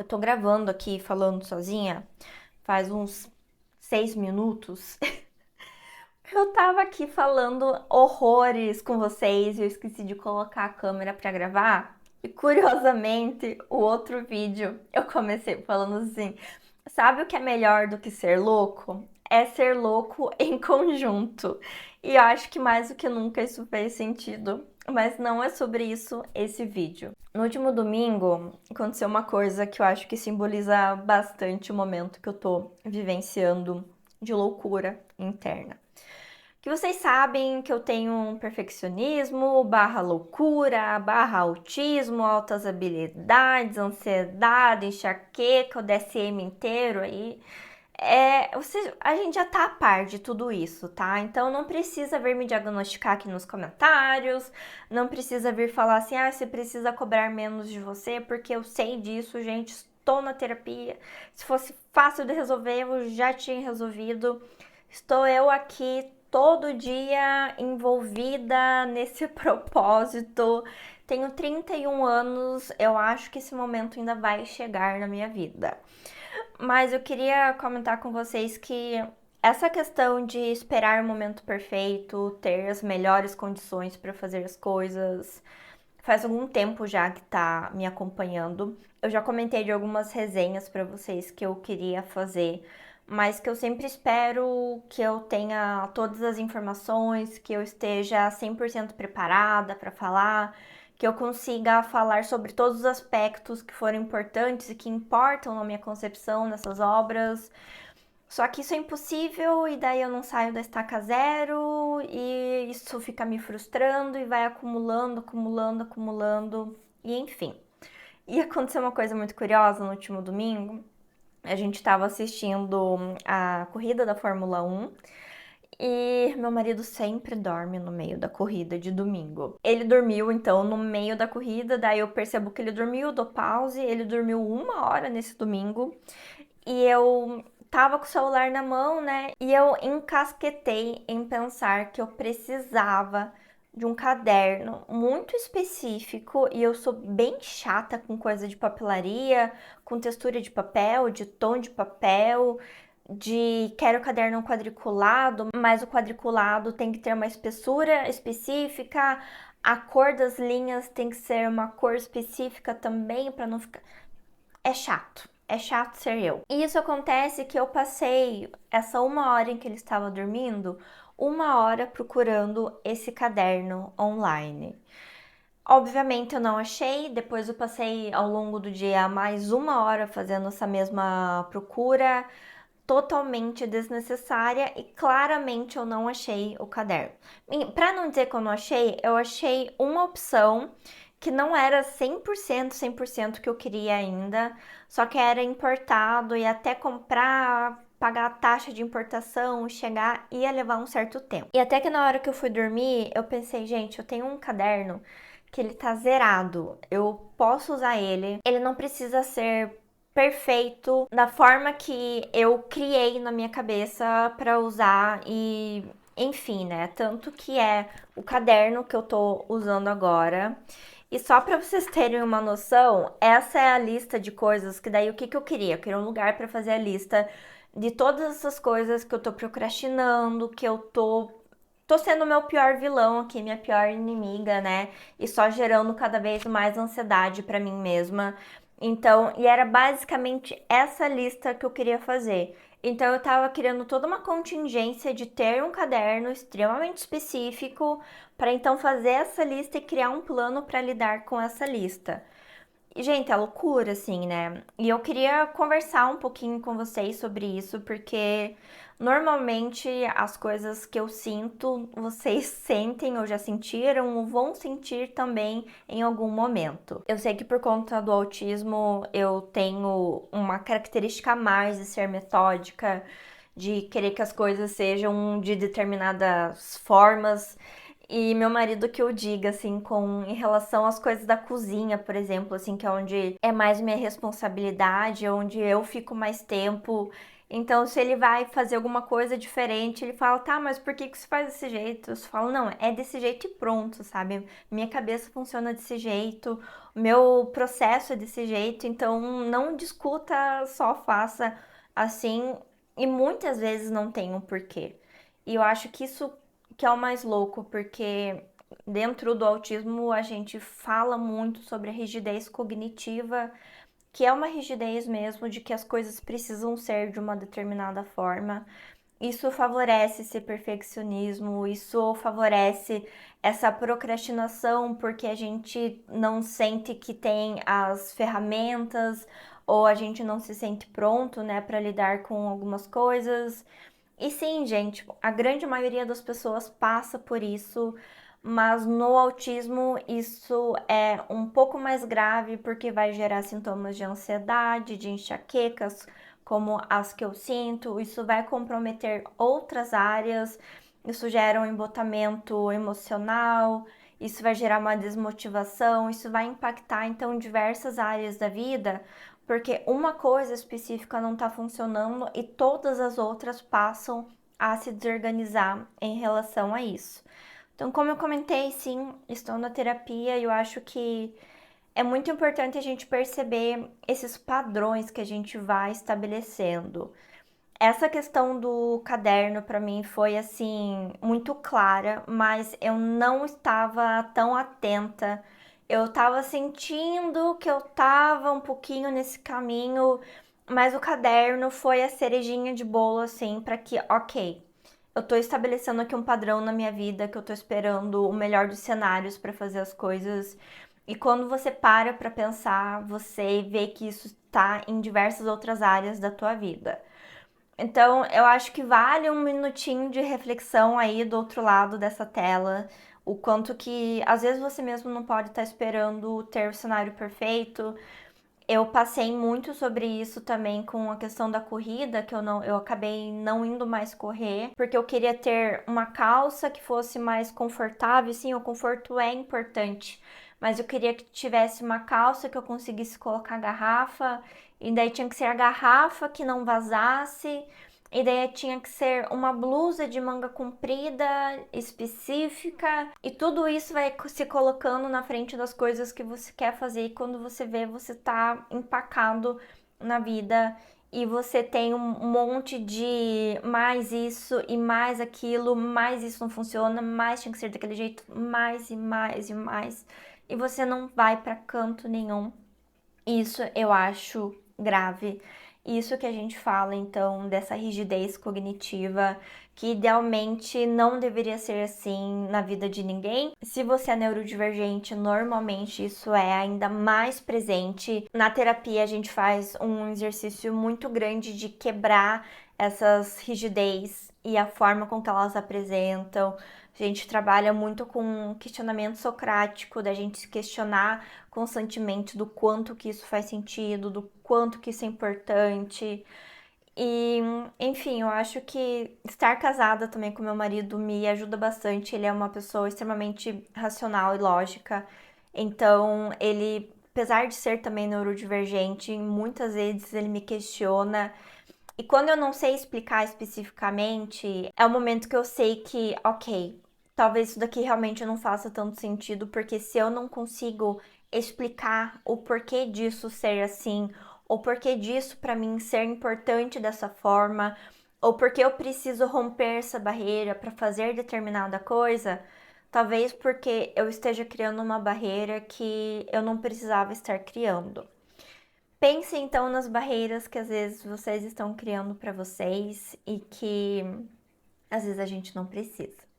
Eu tô gravando aqui, falando sozinha, faz uns 6 minutos. Eu tava aqui falando horrores com vocês e eu esqueci de colocar a câmera pra gravar. E curiosamente, o outro vídeo eu comecei falando assim: sabe o que é melhor do que ser louco? É ser louco em conjunto. E eu acho que mais do que nunca isso fez sentido. Mas não é sobre isso esse vídeo. No último domingo, aconteceu uma coisa que eu acho que simboliza bastante o momento que eu tô vivenciando de loucura interna. Que vocês sabem que eu tenho um perfeccionismo, barra loucura, barra autismo, altas habilidades, ansiedade, enxaqueca, o DSM inteiro aí. A gente já tá a par de tudo isso, tá? Então não precisa vir me diagnosticar aqui nos comentários, não precisa vir falar assim, você precisa cobrar menos de você, porque eu sei disso, gente, estou na terapia. Se fosse fácil de resolver, eu já tinha resolvido. Estou eu aqui todo dia envolvida nesse propósito. Tenho 31 anos, eu acho que esse momento ainda vai chegar na minha vida. Mas eu queria comentar com vocês que essa questão de esperar o momento perfeito, ter as melhores condições para fazer as coisas, faz algum tempo já que tá me acompanhando. Eu já comentei de algumas resenhas para vocês que eu queria fazer, mas que eu sempre espero que eu tenha todas as informações, que eu esteja 100% preparada para falar, que eu consiga falar sobre todos os aspectos que foram importantes e que importam na minha concepção nessas obras. Só que isso é impossível e daí eu não saio da estaca zero e isso fica me frustrando e vai acumulando, acumulando, acumulando e enfim. E aconteceu uma coisa muito curiosa no último domingo. A gente estava assistindo a corrida da Fórmula 1 e meu marido sempre dorme no meio da corrida de domingo. Ele dormiu então no meio da corrida, daí eu percebo que ele dormiu, dou pause, ele dormiu 1 hora nesse domingo e eu tava com o celular na mão, né? E eu encasquetei em pensar que eu precisava de um caderno muito específico e eu sou bem chata com coisa de papelaria, com textura de papel, de tom de papel, de quero caderno quadriculado, mas o quadriculado tem que ter uma espessura específica, a cor das linhas tem que ser uma cor específica também para não ficar é chato ser eu. E isso acontece que eu passei essa 1 hora em que ele estava dormindo, 1 hora procurando esse caderno online. Obviamente eu não achei, depois eu passei ao longo do dia mais 1 hora fazendo essa mesma procura, totalmente desnecessária e claramente eu não achei o caderno. Para não dizer que eu achei uma opção que não era 100% que eu queria ainda, só que era importado e até comprar, pagar a taxa de importação, chegar ia levar um certo tempo. E até que na hora que eu fui dormir, eu pensei, gente, eu tenho um caderno que ele tá zerado. Eu posso usar ele. Ele não precisa ser perfeito da forma que eu criei na minha cabeça para usar e enfim, né? Tanto que é o caderno que eu tô usando agora. E só para vocês terem uma noção, essa é a lista de coisas que daí o que eu queria? Eu queria um lugar para fazer a lista de todas essas coisas que eu tô procrastinando, que eu tô sendo o meu pior vilão aqui, minha pior inimiga, né? E só gerando cada vez mais ansiedade para mim mesma. Então, e era basicamente essa lista que eu queria fazer. Então, eu tava criando toda uma contingência de ter um caderno extremamente específico para então fazer essa lista e criar um plano para lidar com essa lista. E, gente, é loucura, assim, né? E eu queria conversar um pouquinho com vocês sobre isso, porque normalmente as coisas que eu sinto, vocês sentem ou já sentiram ou vão sentir também em algum momento. Eu sei que por conta do autismo eu tenho uma característica a mais de ser metódica, de querer que as coisas sejam de determinadas formas. E meu marido que eu diga, assim, em relação às coisas da cozinha, por exemplo, assim, que é onde é mais minha responsabilidade, onde eu fico mais tempo. Então, se ele vai fazer alguma coisa diferente, ele fala, tá, mas por que que você faz desse jeito? Eu falo, não, é desse jeito e pronto, sabe? Minha cabeça funciona desse jeito, o meu processo é desse jeito, então não discuta, só faça assim. E muitas vezes não tem um porquê. E eu acho que isso que é o mais louco, porque dentro do autismo a gente fala muito sobre a rigidez cognitiva, que é uma rigidez mesmo de que as coisas precisam ser de uma determinada forma. Isso favorece esse perfeccionismo, isso favorece essa procrastinação, porque a gente não sente que tem as ferramentas ou a gente não se sente pronto, né, para lidar com algumas coisas. E sim, gente, a grande maioria das pessoas passa por isso, mas no autismo isso é um pouco mais grave porque vai gerar sintomas de ansiedade, de enxaquecas, como as que eu sinto. Isso vai comprometer outras áreas, isso gera um embotamento emocional, isso vai gerar uma desmotivação, isso vai impactar então diversas áreas da vida porque uma coisa específica não está funcionando e todas as outras passam a se desorganizar em relação a isso. Então, como eu comentei, sim, estou na terapia e eu acho que é muito importante a gente perceber esses padrões que a gente vai estabelecendo. Essa questão do caderno para mim foi assim muito clara, mas eu não estava tão atenta. Eu estava sentindo que eu estava um pouquinho nesse caminho, mas o caderno foi a cerejinha de bolo assim para que, OK, eu tô estabelecendo aqui um padrão na minha vida, que eu tô esperando o melhor dos cenários para fazer as coisas. E quando você para pensar, você vê que isso está em diversas outras áreas da tua vida. Então, eu acho que vale um minutinho de reflexão aí do outro lado dessa tela. O quanto que às vezes você mesmo não pode estar esperando ter o cenário perfeito. Eu passei muito sobre isso também com a questão da corrida, que eu acabei não indo mais correr, porque eu queria ter uma calça que fosse mais confortável. Sim, o conforto é importante, mas eu queria que tivesse uma calça que eu conseguisse colocar garrafa, e daí tinha que ser a garrafa que não vazasse. E daí tinha que ser uma blusa de manga comprida específica. E tudo isso vai se colocando na frente das coisas que você quer fazer. E quando você vê, você tá empacado na vida. E você tem um monte de mais isso e mais aquilo, mais isso não funciona, mais tinha que ser daquele jeito, mais e mais e mais. E você não vai para canto nenhum. Isso eu acho grave. Isso que a gente fala, então, dessa rigidez cognitiva, que idealmente não deveria ser assim na vida de ninguém. Se você é neurodivergente, normalmente isso é ainda mais presente. Na terapia, a gente faz um exercício muito grande de quebrar essas rigidez e a forma com que elas apresentam. A gente trabalha muito com questionamento socrático, da gente se questionar constantemente do quanto que isso faz sentido, do quanto que isso é importante. E, enfim, eu acho que estar casada também com meu marido me ajuda bastante. Ele é uma pessoa extremamente racional e lógica. Então, ele, apesar de ser também neurodivergente, muitas vezes ele me questiona. E quando eu não sei explicar especificamente, é o momento que eu sei que, OK, talvez isso daqui realmente não faça tanto sentido, porque se eu não consigo explicar o porquê disso ser assim, ou porquê disso para mim ser importante dessa forma, ou porque eu preciso romper essa barreira para fazer determinada coisa, talvez porque eu esteja criando uma barreira que eu não precisava estar criando. Pense então nas barreiras que às vezes vocês estão criando para vocês e que às vezes a gente não precisa.